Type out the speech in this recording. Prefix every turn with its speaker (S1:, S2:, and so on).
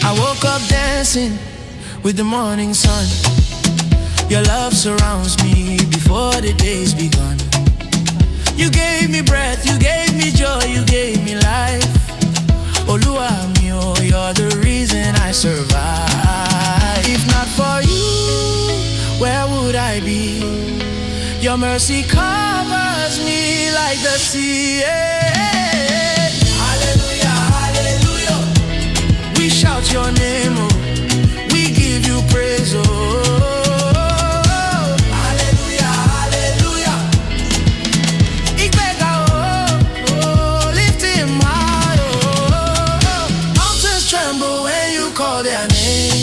S1: I woke up dancing with the morning sun. Your love surrounds me before the day's begun. You gave me breath, you gave me joy, you gave me life. Olúwa mi o, you're the reason I survive. If not for you, where would I be? Your mercy covers me like the sea. Hallelujah, hallelujah. We shout your name, oh. We give you praise, oh. Call their name.